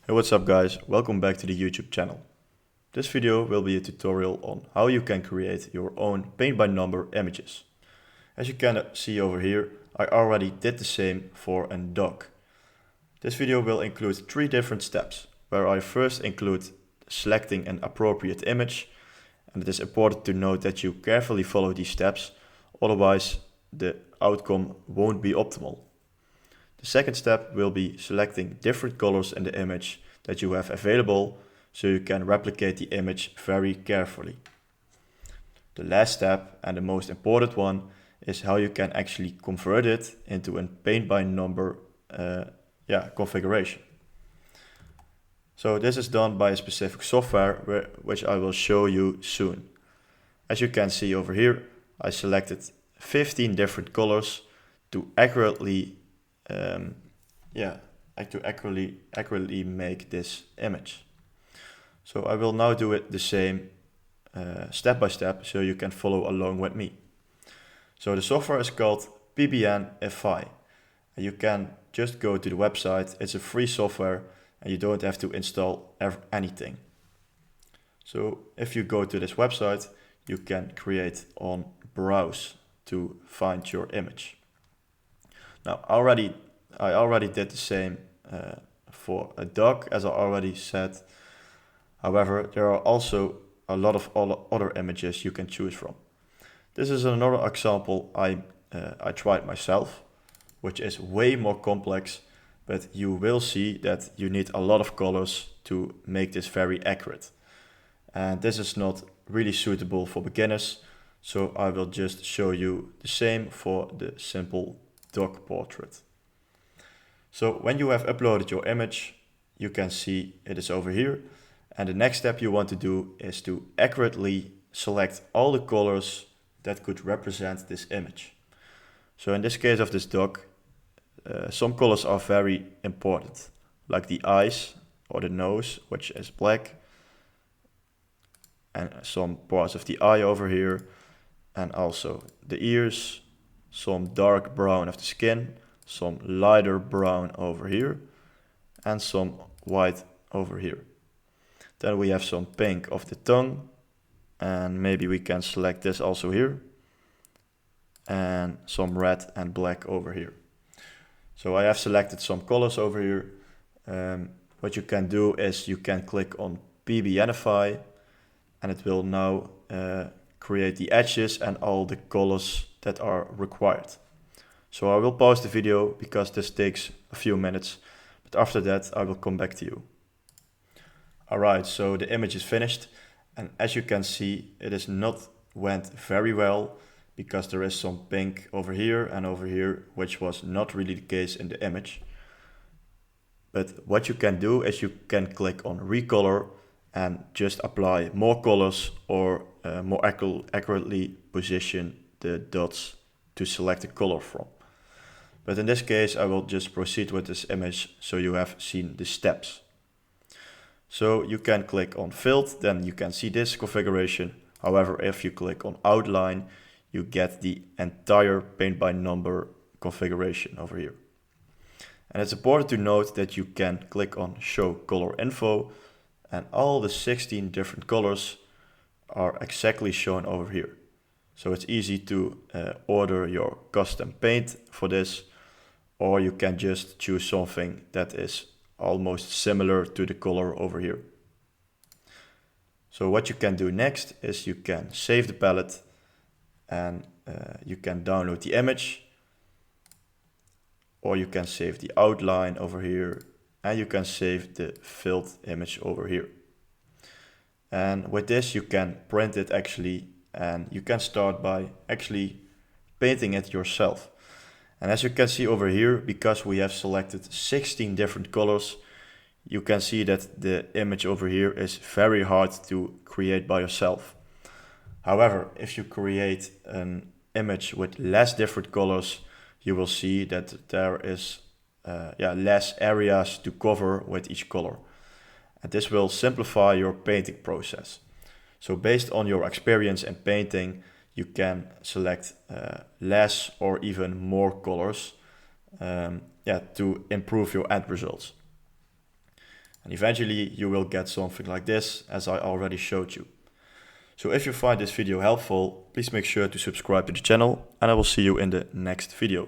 Hey, what's up guys? Welcome back to the YouTube channel. This video will be a tutorial on how you can create your own paint by number images. As you can see over here, I already did the same for a dog. This video will include 3 different steps, where I first include selecting an appropriate image, and it is important to note that you carefully follow these steps, otherwise the outcome won't be optimal. The second step will be selecting different colors in the image that you have available so you can replicate the image very carefully. The last step, and the most important one, is how you can actually convert it into a paint by number configuration. So this is done by a specific software which I will show you soon. As you can see over here, I selected 15 different colors to accurately make this image. So I will now do it the same step by step so you can follow along with me. So the software is called PBN-FI. You can just go to the website. It's a free software and you don't have to install anything. So if you go to this website, you can create on browse to find your image. Now I already did the same for a dog, as I already said. However, there are also a lot of other images you can choose from. This is another example I tried myself, which is way more complex, but you will see that you need a lot of colors to make this very accurate. And this is not really suitable for beginners, so I will just show you the same for the simple dog portrait. So when you have uploaded your image, you can see it is over here. And the next step you want to do is to accurately select all the colors that could represent this image. So in this case of this dog, some colors are very important, like the eyes or the nose, which is black, and some parts of the eye over here, and also the ears, some dark brown of the skin, some lighter brown over here, and some white over here. Then we have some pink of the tongue, and maybe we can select this also here, and some red and black over here. So I have selected some colors over here. What you can do is you can click on PBNify, and it will now create the edges and all the colors that are required. So I will pause the video because this takes a few minutes, but after that I will come back to you. Alright, so the image is finished, and as you can see, it is not went very well because there is some pink over here and over here, which was not really the case in the image. But what you can do is you can click on recolor and just apply more colors or more accurately position the dots to select a color from. But in this case, I will just proceed with this image so you have seen the steps. So you can click on filled, then you can see this configuration. However, if you click on outline, you get the entire paint by number configuration over here. And it's important to note that you can click on show color info, and all the 16 different colors are exactly shown over here. So it's easy to order your custom paint for this, or you can just choose something that is almost similar to the color over here. So what you can do next is you can save the palette, and you can download the image, or you can save the outline over here, and you can save the filled image over here. And with this you can print it actually, and you can start by actually painting it yourself. And as you can see over here, because we have selected 16 different colors, you can see that the image over here is very hard to create by yourself. However, if you create an image with less different colors, you will see that there is less areas to cover with each color. And this will simplify your painting process. So based on your experience in painting, you can select less or even more colors to improve your end results. And eventually you will get something like this, as I already showed you. So if you find this video helpful, please make sure to subscribe to the channel, and I will see you in the next video.